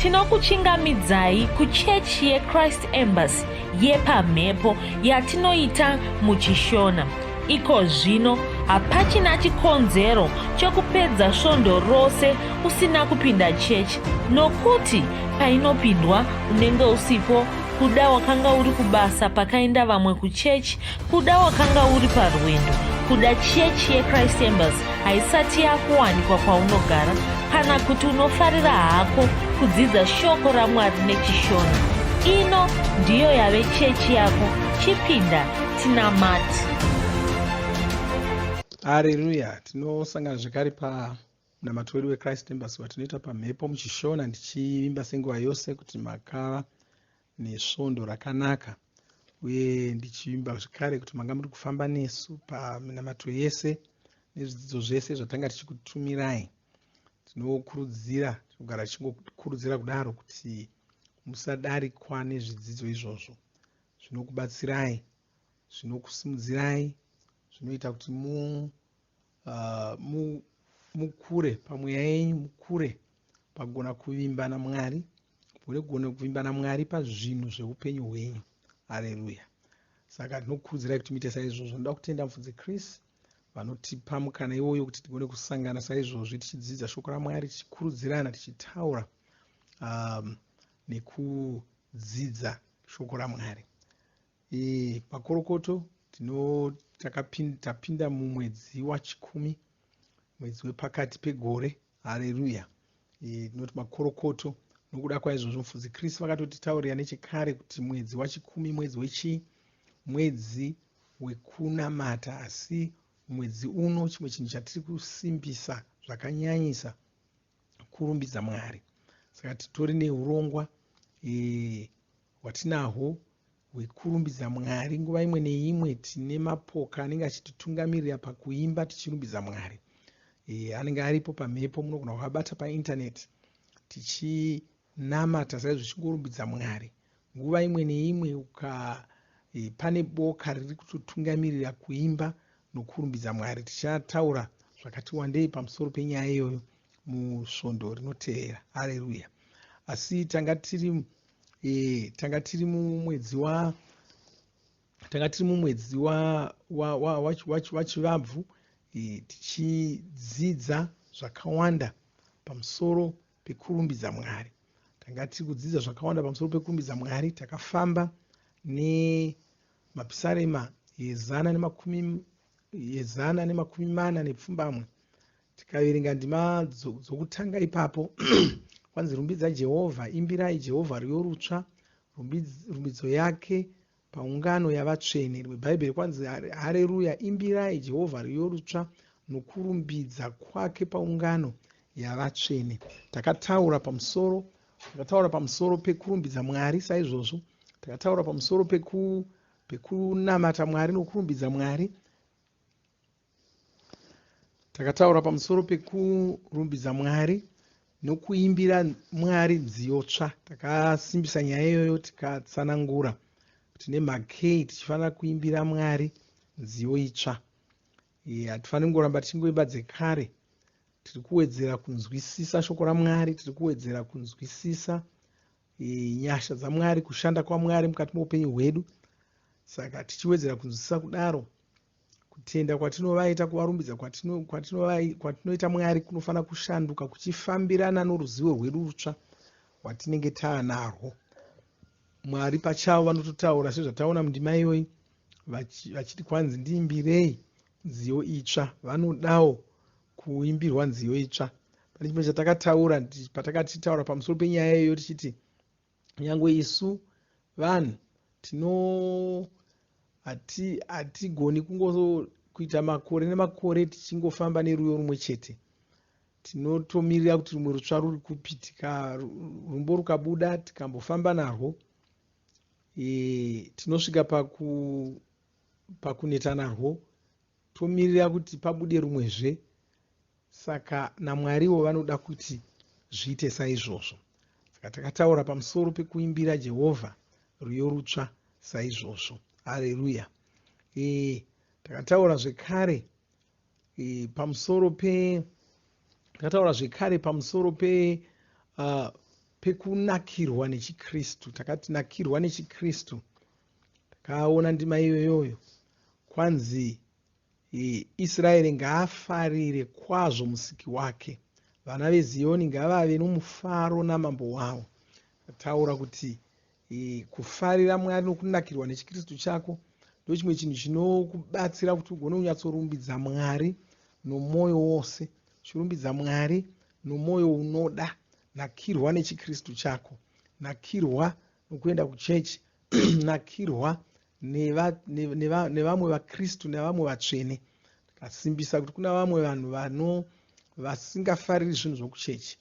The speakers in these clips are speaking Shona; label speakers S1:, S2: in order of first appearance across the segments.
S1: Tinokuchingamidzai kuchechi yeChrist Embassy yepamhepo yatinoita muchishona. Iko zvino hapachina chikonzero chokupedza svondo rose usina kupinda chechi, nokuti painopindwa unenge usipo, kuda wakanga uri kubasa pakaenda vamwe kuchechi, kuda wakanga uri parwendo, kuda chechi yeChrist Embassy haisati yakuwanikwa kwaunogara, kana kuti unofarira hako kudzidza shoko raMwari nechishona. Ino ndiyo yave chechi yako. Chipinda tinamati.
S2: Haleluya. Tinosangana zvekare pamunamato wedu weChrist Embassy watinoita pamhepo muchishona, ndichivimba senguva yose kuti makava nesvondo rakanaka, uye ndichivimba zvekare kuti manga muri kufamba nesu paminamato yese nezvidzidzo zvese zvatanga tichikutumirai. Tinokurudzira kugara tichikurudzira kudaro kuti musadarikwa nezvidzidzo izvozvo. Zvinokubatsirai, zvinokusimudzirai, zvinoita kuti mukure pamweya yenyu, mukure pagona kuvimba naMwari, mugone kuvimba naMwari pazvinhu zveupenyu hwenyu. Haleluya. Saka tinokurudzirai kuti muite saizvozvo. Ndoda kutenda mufudzi Chris vanotipa mukana iwoyo kuti tigone kusangana saizvozvo tichidzidza shoko raMwari, tichikurudzirana, tichitaura nekudzidza shoko raMwari. Pakorokoto tapinda mumwedzi wa10, mwedzi wepakati pegore. Haleluya. Tinoti makorokoto. Nokuda kwaizvozvo mufudzi Chris vakatotitaurira nechekare kuti mwedzi wa10 mwedzi wekunamata, asi mwedzi uno chimwe chinhu chatiri kusimbisa zvakanyanyisa kurumbidza Mwari. Saka titori neurongwa hwatinahwo hwekurumbidza Mwari. Nguva imwe neimwe tine mapoka anenge achititungamirira pakuimba tichirumbidza Mwari. Anenge aripo pamhepo, munogona kukabata paindaneti tichinamata saizvo tichirumbidza Mwari. Nguva imwe neimwe pane boka riri kutotungamirira kuimba nokurumbidza Mwari. Tichataura zvakati wandei pamusoro penyaya iyoyo musvondo rinotevera. Haleluya. Asi tanga tiri mumwedzi wachivabvu tichidzidza zvakawanda pamusoro pekurumbidza Mwari. Tanga tiri kudzidza zvakawanda pamusoro pekurumbidza Mwari. Takafamba nemapisarema yezana nemakumi mana nepfumbamwe. Tikaverenga ndima dzokutanga ipapo kwanzi rumbidza Jehovha, imbirai Jehovha rwiyo rutsva, rumbidzo yake paungano yavatsvene. Rimwe bhaibheri kwanzi haleluya, imbirai Jehovha rwiyo rutsva nokurumbidza kwake paungano yavatsvene. Takataura pamusoro pekurumbidza Mwari saizvozvo. Takataura pamusoro pekunamata Mwari nokurumbidza Mwari. Takataura pamusoro pekurumbidza Mwari nokuimbira Mwari nziyo tsva. Takasimbisa nyaya iyoyo tikatsanangura kuti nemhakei tichifanira kuimbira Mwari nziyo itsva. Hatifaniri kungoramba tichingoimba dzekare. Tiri kuwedzera kunzwisisa shoko raMwari, tiri kuwedzera kunzwisisa nyasha dzaMwari, kushanda kwaMwari mukati meupenyu hwedu. Saka tichiwedzera kunzwisisa kudaro, kutenda kwatinovaita, kuvarumbidza kwatinoita Mwari kunofanira kushanduka kuchifambirana noruzivo rwedu rutsva rwatinenge taanarwo. Mwari pachavo vanototaura sezvataona mundima iyoyi vachiti kwanzi ndiimbirei nziyo itsva. Vanodawo kuimbirwa nziyo itsva. Pane chimwe chatakataura patakatitaura pamusoro penyaya iyoyo tichiti nyangwe isu vanhu hatigoni kungokuita makore nemakore tichingofamba nerwiyo rumwe chete. Tinotomirira kuti rumwe rutsva ruri kupitika, rumbo rukabuda tikambofamba narwo, tinosvika pakuneta narwo, tomirira kuti pabude rumwezve. Saka naMwariwo vanoda kuti zviite saizvozvo. Saka takataura pamusoro pekuimbira Jehovha rwiyo rutsva saizvozvo. Haleluya. Takataura zvekare pamusoro pekunakirwa nechikristu. Takati nakirwa nechikristu, takaona ndima iyoyo. Kwanzi Israeri ngaafarire kwazvo musiki wake, vana veZioni ngavave nomufaro namambo wavo. Taura kuti kufarira Mwari nokunakirwa nechikristu chako ndo chimwe chinhu chinokubatsira kuti ugone kunyatsorumbidza Mwari nomwoyo wose, chirumbidza Mwari nomwoyo unoda. Nakirwa nechikristu chako, nakirwa nokuenda kuchechi, nakirwa nevamwe vakristu nevamwe vatsvene. Tikasimbisa kuti kuna vamwe vanhu vasingafariri zvinhu zvokuchechi,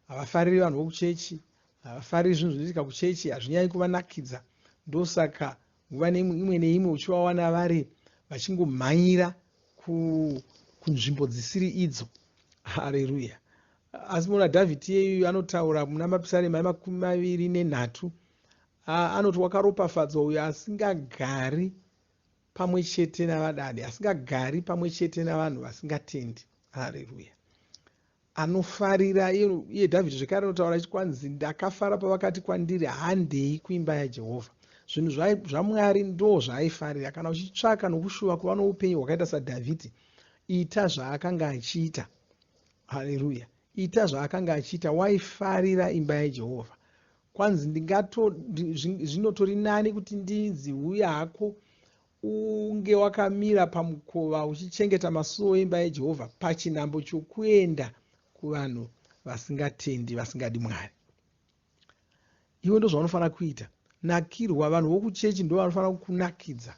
S2: havafariri vanhu vokuchechi, havafariri zvinhu zvinoitika kuchechi, hazvinyanyi kuvanakidza. Ndosaka nguva imwe neimwe uchivawana vari vachingomhanyira kunzvimbo dzisiri idzo. Haleluya. Asi muna Dhavhidhi iyeyu anotaura muna mapisarema 23 anoti wakaropafadzwa uyo asingagari pamwe chete navadadi, asingagari pamwe chete navanhu vasingatendi. Haleluya. Anofarira iye Dhavhidhi zvekare anotaura chikwanzi, ndakafara pavakati kwandiri, handei kuimba yaJehovha. Zvinhu zvaMwari ndo zvaaifarira. Kana uchitsvaka nokushuva kuva noupenyu hwakaita saDhavhidhi, ita zvaakanga achiita. Haleluya. Ita zvaakanga achiita, waifarira imba yaJehovha. Kwanzi zvinotori nani kuti ndinzi uya hako unge wakamira pamukova uchichengeta masuo emba yaJehovha pachinhambo chokuenda kuvanhu vasingatendi, vasingadi Mwari. Iwe ndo zvaunofanira kuita. Nakirwa. Vanhu vokuchechi ndo vanofanira kukunakidza,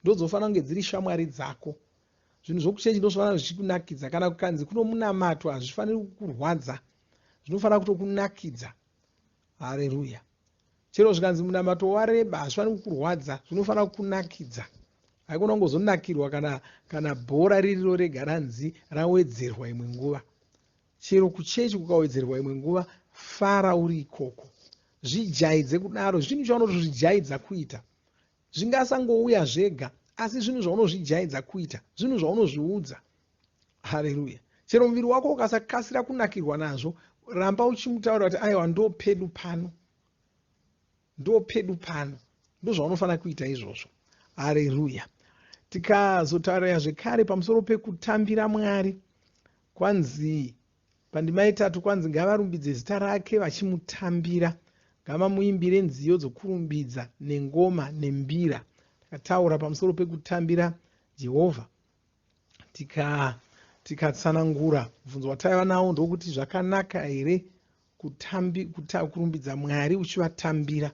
S2: ndo dzofanira kunge dziri shamwari dzako. Zvinhu zvokuchechi ndo zvofanira zvichikunakidza. Kana kukanzi kuno munamato hazvifaniri kukurwadza, zvinofanira kutokunakidza. Haleluya. Chero zvikanzi munamato wareba hazvifaniri kukurwadza, zvinofanira kukunakidza. Haikona kungozonakirwa kana bhora ririro rega ranzi rawedzerwa imwe nguva. Chero kuchechi kukawedzerwa imwe nguva, fara uri ikoko, zvijaidze kudaro. Zvinhu zvaunozvijaidza kuita, zvingasangouya zvega, asi zvinhu zvaunozvijaidza kuita, zvinhu zvaunozviudza. Haleluya. Chero muviri wako ukasakasira kunakirwa nazvo, ramba uchimutaurira kuti aiwa ndo pedu pano, ndo pedu pano. Ndo zvaunofanira kuita izvozvo. Haleluya. Tikazotaurira zvekare pamusoro pekutambira Mwari, kwanzi pandima 3 kwanzi ngavarumbidze zita rake vachimutambira, ngavamuimbire nziyo dzokurumbidza nengoma nembira. Takataura pamusoro pekutambira Jehovha, tikatsanangura bvunzo wataiva nawo ndokuti zvakanaka here kurumbidza Mwari uchivatambira.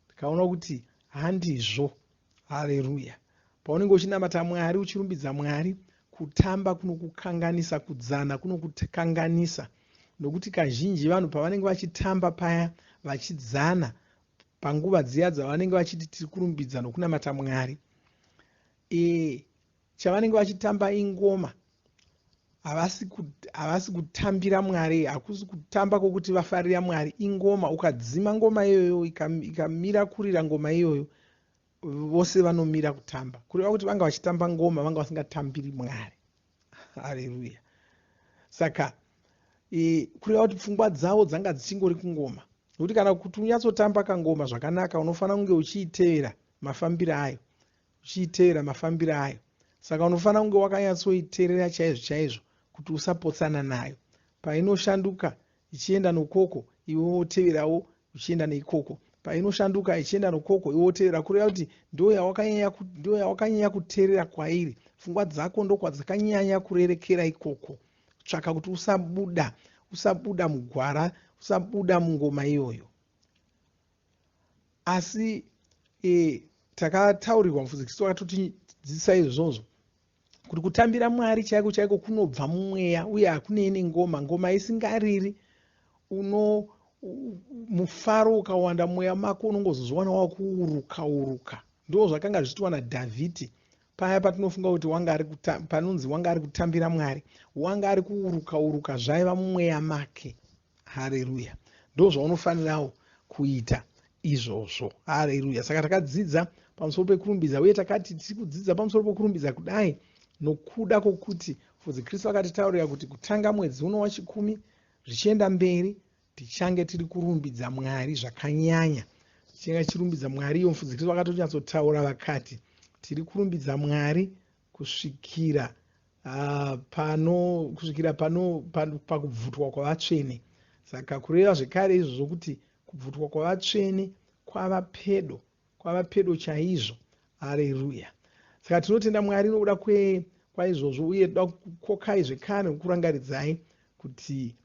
S2: Tikaona kuti handizvo. Haleluya. Paunenge uchinamata Mwari uchirumbidza Mwari, kutamba kunokukanganisa, kudzana kunokukanganisa, nokuti kazhinji vanhu pavanenge vachitamba paya vachidzana panguva dziya dzavanenge vachiti tiri kurumbidza nokunamata Mwari, chavanenge vachitamba ingoma, havasi kutambira Mwari, hakusi kutamba kwokuti vafarira Mwari. Ingoma. Ukadzima ngoma iyoyo ikamira kurira ngoma iyoyo, vose vanomira kutamba, kureva kuti vanga vachitamba ngoma, vanga vasingatambiri Mwari. Haleluya. Saka kureva kuti pfungwa dzavo dzanga dzichingori kungoma, nokuti kana kuti unyatsotamba kangoma zvakanaka, unofanira kunge uchiitevera mafambiro ayo, uchiitevera mafambiro ayo. Saka unofanira kunge wakanyatsoiteerera chaizvo chaizvo kuti usapotsana nayo. Painoshanduka ichienda nokoko, iwe woteverawo uchienda neikoko. Painoshanduka ichienda nokoko, iwe wotevera, kureva kuti ndo yawakanyanya kuteerera kwairi. Pfungwa dzako ndo kwadzakanyanya kurerekera ikoko. Tsvaka kuti usabuda mugwara, usabuda mungoma iyoyo. Asi takataurirwa mufudzi akatotidzidzisa izvozvo kuti kutambira Mwari chaiko chaiko kunobva mumweya, uye hakunei ngoma. Ngoma isingariri, mufaro ukawanda mweya mako, unongozozviwana wakuuruka. Ndo zvakanga zvichitwa naDhavhidhi paya patinofunga kuti panonzi wanga ari kutambira Mwari, wanga ari kuuruka zvaiva mumweya make. Haleluya. Ndo zvaunofanirawo kuita izvozvo. Haleluya. Saka takadzidza pamusoro pekurumbidza, uye takati tiri kudzidza pamusoro pekurumbidza kudai nokuda kwokuti fudzi Kristu akatitaurira kuti kutanga mwedzi uno wa10 zvichienda mberi tichange tiri kurumbidza Mwari zvakanyanya. Tichange tichirumbidza Mwari, iyo mufudzi Kristu vakatonyatsotaura vakati tiri kurumbidza Mwari kusvikira pakubvutwa kwavatsvene. Saka kureva zvekare izvozvo kuti kubvutwa kwavatsvene kwava pedo chaizvo. Haleluya. Saka tinotenda Mwari nokuda kwaizvozvo, uye toda kukokai zvekare nokurangaridzai kuti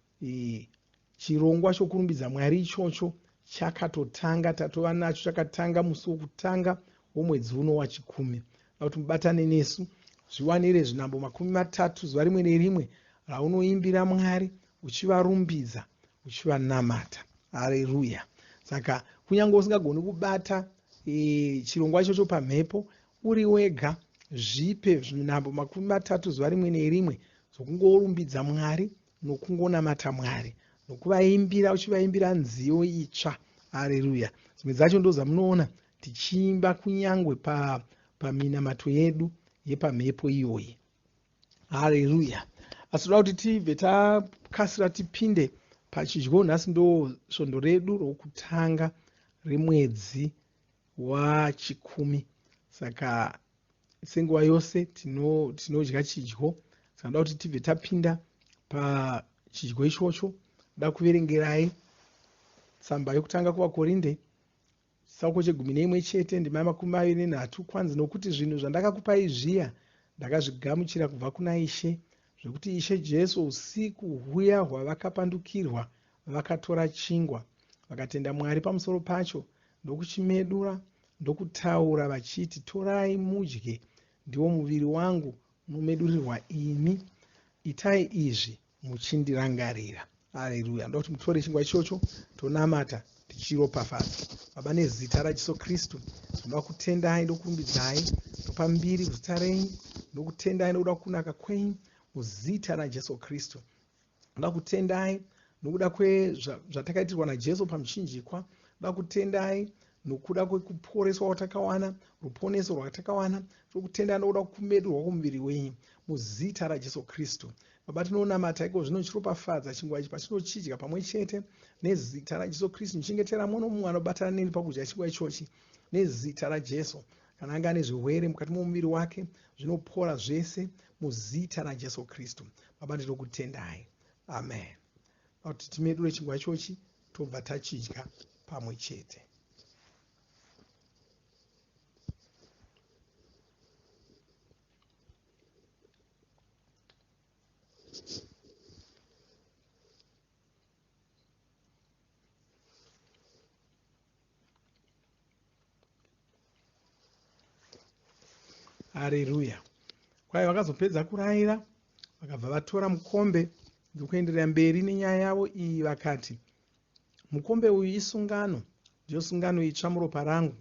S2: chirongwa chokurumbidza Mwari ichocho chakatotanga, tatova nacho, chakatanga musi wokutanga womwedzi uno wa10. Kuti mubatane nesu zviwanire zvinhambo 30 zuva rimwe nerimwe raunoimbira Mwari, uchivarumbidza, uchivanamata. Haleluya. Saka kunyange usingagoni kubata chirongwa ichocho pamhepo, uri wega, zvipe zvinhambo 30 zuva rimwe nerimwe zvokungorumbidza Mwari nokungonamata Mwari, nokuvaimbira, uchivaimbira nziyo itsva. Haleluya. Dzimwe dzacho ndozamunoona tichiimba kunyangwe paminamato yedu yepamhepo iyoyi. Haleluya. Asi toda kuti tibve takasira tipinde pachidyo. Nhasi ndo svondo redu rokutanga remwedzi wa10. Saka senguva yose tinodya chidyo. Saka ndoda kuti tibve tapinda pachidyo ichocho. Ndoda kuverengerai tsamba yokutanga kuvakorinde chitsauko che11 chete, ndima 23 kwanzi, nokuti zvinhu zvandakakupai zviya ndakazvigamuchira kubva kuna Ishe, zvokuti Ishe Jesu usiku huya hwavakapandukirwa vakatora chingwa, vakatenda Mwari pamusoro pacho, ndokuchimedura, ndokutaura vachiti, torai mudye, ndiwo muviri wangu unomedurirwa imi, itai izvi muchindirangarira. Haleluya. Ndokuti mutore chingwa ichocho tonamata tichiropafadza. Baba, nezita raJesu Kristu ndinoda kutendai, ndokurumbidzai, ndopa mbiri kuzita renyu, ndokutendai nokuda kunaka kwenyu muzita raJesu Kristu. Ndoda kutendai nokuda zvatakaitirwa naJesu pamuchinjikwa. Ndoda kutendai nokuda kwekuporeswa kwatakawana, ruponeso rwatakawana. Ndokutendai nokuda kumedurwa kwomuviri wenyu muzita raJesu Kristu. Baba, tinonamata iko zvino chiropafadza chingwa ichi patinochidya pamwe chete nezita raJesu Kristu. Muchengetera mumwe nomumwe anobatana neni pakudya chingwa ichochi nezita raJesu. Kana anga ane zvirwere mukati momuviri wake zvinopora zvese muzita raJesu Kristu. Baba, ndinokutendai. Amen. Kuti timedure chingwa ichochi tobva tachidya pamwe chete. Haleluya. Kwayo vakazopedza kurayira, vakabva vatora mukombe ndokuenderera mberi nenyaya yavo iyi, vakati, mukombe uyu isungano, ndiyo sungano itsva muropa rangu.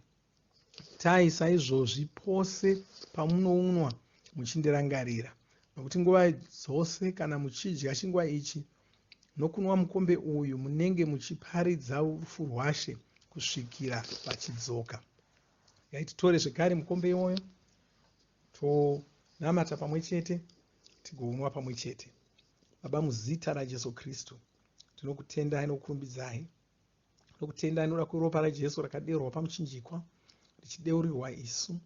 S2: Tai saizvozvi pose pamunounwa muchindirangarira. Nokuti nguva dzose kana muchidya chingwa ichi nokunwa mukombe uyu munenge muchiparidza rufu rwaShe kusvikira vachidzoka. Ngaititore zvekare mukombe iwoyo tonamata pamwe chete tigounwa pamwe chete. Baba, muzita raJesu Kristu tinokutendai nokurumbidzai, nokutendai nokuda kweropa raJesu rakadeurwa pamuchinjikwa richideurirwa isu.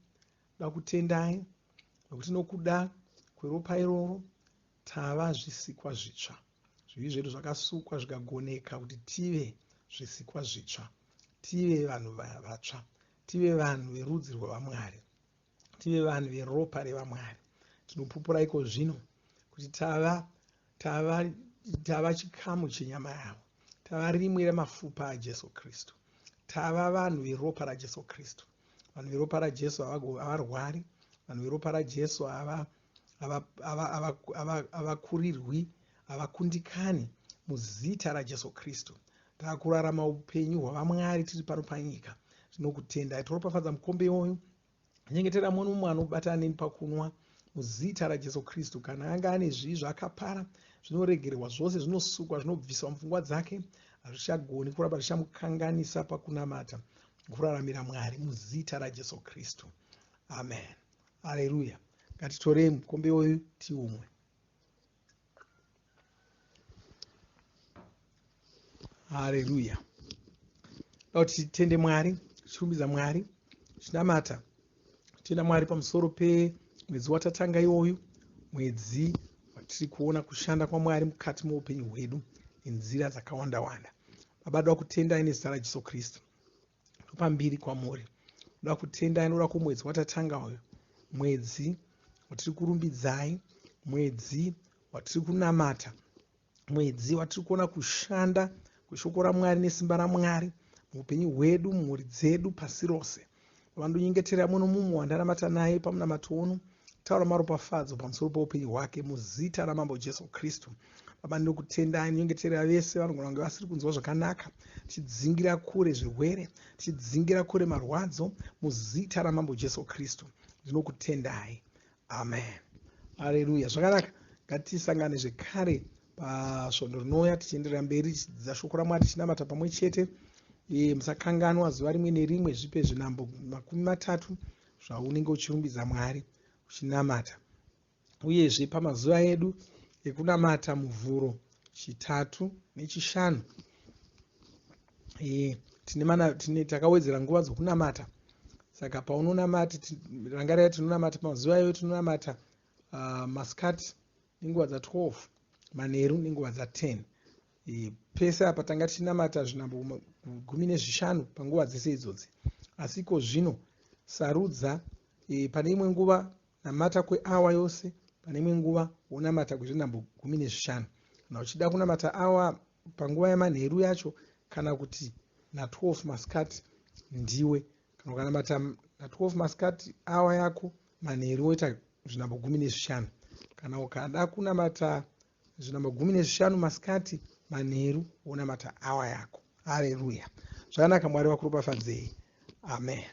S2: Toda kutendai nokuti nokuda kweropa iroro tava zvisikwa zvitsva. Zvivi zvedu zvakasukwa zvikagoneka kuti tive zvisikwa zvitsva, tive vanhu vatsva, tive vanhu verudzi rwavamwari, tive vanhu veropa revamwari. Tinopupura iko zvino kuti tava chikamu chenyama yavo, tava rimwe remapfupa aJesu Kristu, tava vanhu veropa raJesu Kristu. Vanhu veropa raJesu havarwari, vanhu veropa raJesu havakurirwi, havakundikani muzita raJesu Kristu. Taakurarama upenyu hwavamwari tiri pano panyika. Tinokutendai. Toropafadza mukombe iwoyu, nyengetera mumwe nomumwe anobatana neni pakunwa muzita raJesu Kristu. Kana anga ane zvivi zvaakapara zvinoregererwa, zvose zvinosukwa, zvinobviswa mupfungwa dzake, hazvichagoni kuramba zvichamukanganisa pakunamata kuraramira Mwari muzita raJesu Kristu. Amen. Haleluya. Ngatitorei mukombe iwoyu tiumwe. Haleluya. Kuti titende Mwari, tichirumbidza Mwari, tichinamata, titenda Mwari pamusoro pemwedzi watatanga iwoyu, mwedzi watiri kuona kushanda kwaMwari mukati muupenyu hwedu nenzira dzakawanda-wanda. Baba, doda kutendai nezita raJesu Kristu. Pambiri kwamuri. Doda kutendai noda kumwedzi watatanga uyu, mwedzi watiri kurumbidzai, mwedzi watiri kunamata, mwedzi watiri kuona kushanda kweshoko raMwari nesimba raMwari muupenyu hwedu, mumhuri dzedu, pasi rose. Baba, ndonyengetera muno mumwe wandanamata naye pamunamato uno, taura maropafadzo pamusoro poupenyu hwake muzita ramambo Jesu Kristu. Baba, ndinokutendai, ndinyengetera vese vanogona kunge vasiri kunzwa zvakanaka, tichidzingira kure zvirwere, tichidzingira kure marwadzo muzita ramambo Jesu Kristu. Ndinokutendai. Amen. Haleluya. Zvakanaka, ngatisangane zvekare pasvondo rinouya tichienderera mberi tichidzidza shoko raMwari tichinamata pamwe chete. Musakanganwa zuva rimwe nerimwe, zvipe zvinhambo 30 zvaunenge uchirumbidza Mwari uchinamata. Uyezve pamazuva edu ekunamata muvhuro chitatu nechishanu, takawedzera nguva dzokunamata. Saka paunonamata, rangarira tinonamata pamazuva edu, tinonamata masikati nenguva dza12, manheru nenguva dza10. Pese apa tanga tichinamata zvinhambo 15 panguva dzese idzodzi. Asi iko zvino sarudza, pane imwe nguva namata kweawa yose, pane imwe nguva wonamata kwezvinhambo 15. Kana uchida kunamata awa panguva yamanheru yacho, kana kuti na12 masikati, ndiwe. Kana ukanamata na12 masikati awa yako, manheru woita zvinhambo 15. Kana ukada kunamata zvinhambo 15 masikati, manheru wonamata awa yako. Haleluya. Zvakanaka, Mwari vakuropafadzei. Amen.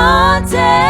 S3: Tinotenda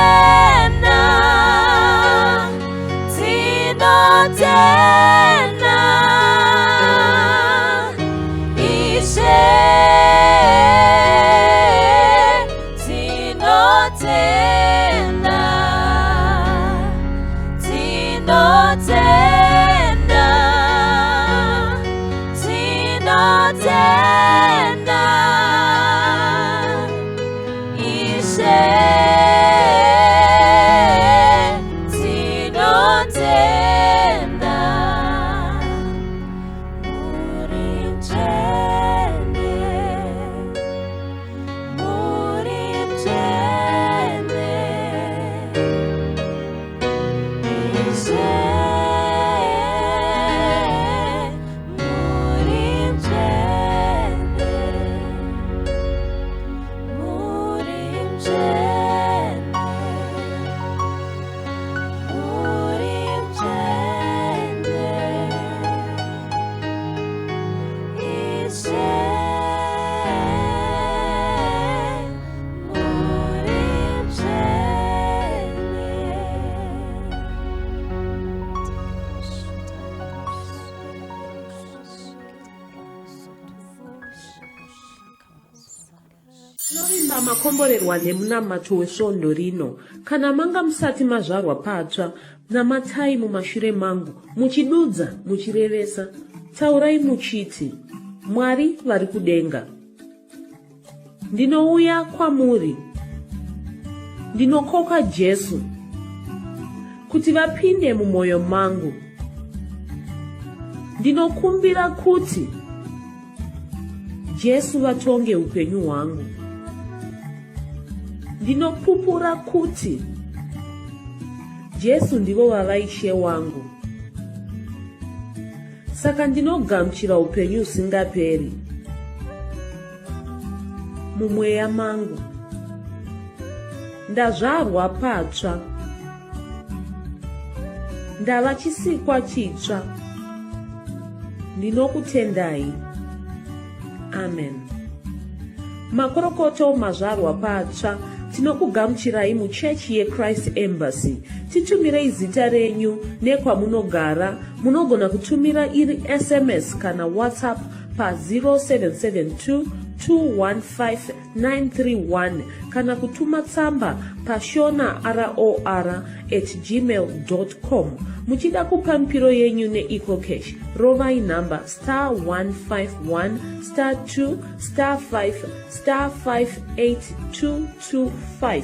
S1: Tinovimba makomborerwa nemunamato wesvondo rino. Kana manga musati mazvarwa patsva, namatai mumashure mangu, muchidudza, muchirevesa. Taurai muchiti, Mwari vari kudenga, ndinouya kwamuri, ndinokoka Jesu kuti vapinde mumwoyo mangu. Ndinokumbira kuti Jesu vatonge upenyu hwangu. Ndinopupura kuti Jesu ndivo vavaishe wangu. Saka ndinogamuchira upenyu usingaperi mumweya mangu. Ndazvarwa patsva, ndava chisikwa chitsva. Ndinokutendai. Amen. Makorokoto mazvarwa patsva, tinokugamuchirai muchechi yeChrist Embassy. Titumirei zita renyu nekwamunogara. Munogona kutumira iri SMS kana WhatsApp pa 0772 215 kana kutuma tsamba pa shona@gmail.com. Muchida kupa mpiro yenyu neEcocash, rovai namba *151*2*5*58225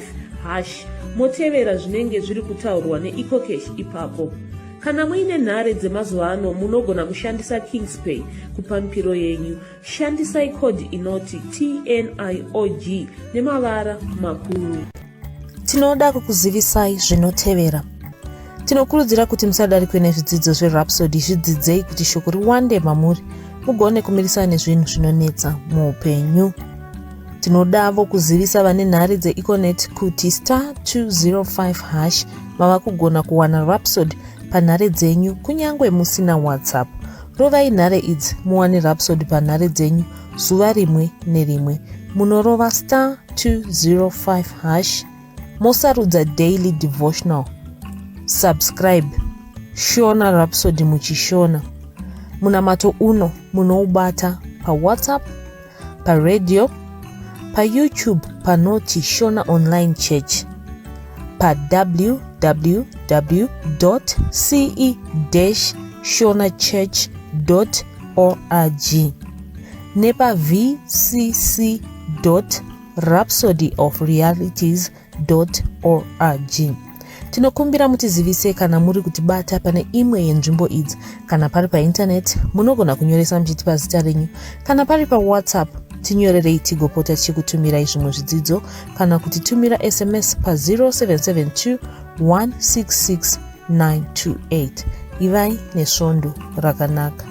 S1: motevera zvinenge zviri kutaurwa neEcocash ipapo. Kana muine nhare dzemazuva ano munogona kushandisa KingsPay kupa mpiro yenyu. Shandisai kodhi inoti TNIOG nemavara makuru.
S3: Tinoda kukuzivisai zvinotevera. Tinokurudzira kuti musadarikwe nezvidzidzo zveRhapsody. Zvidzidzei kuti shoko riwande mamuri mugone kumirisana nezvinhu zvinonetsa muupenyu. Tinodavo kuzivisa vane nhare dzeEconet kuti *205# mava kugona kuwana Rhapsody panhare dzenyu kunyangwe musina WhatsApp. Rovai nhare idzi muwane Rhapsody panhare dzenyu zuva rimwe nerimwe. Munorova *205# mosarudza daily devotional. Subscribe Shona Rhapsody muchishona. Munamato uno munoubata pa WhatsApp, pa radio, pa YouTube panoti Shona Online Church, pa www.ce-shonachurch.org nepa vcc.rhapsodyofrealities.org. Tinokumbira mutizivise kana muri kutibata pane imwe yenzvimbo idzi. Kana pari painternet munogona kunyoresa muchitipa zita renyu. Kana pari pa WhatsApp tinyorerei tigopota tichikutumirai zvimwe zvidzidzo kana kutitumira SMS pa 0772 166 928. Ivai nesvondo rakanaka.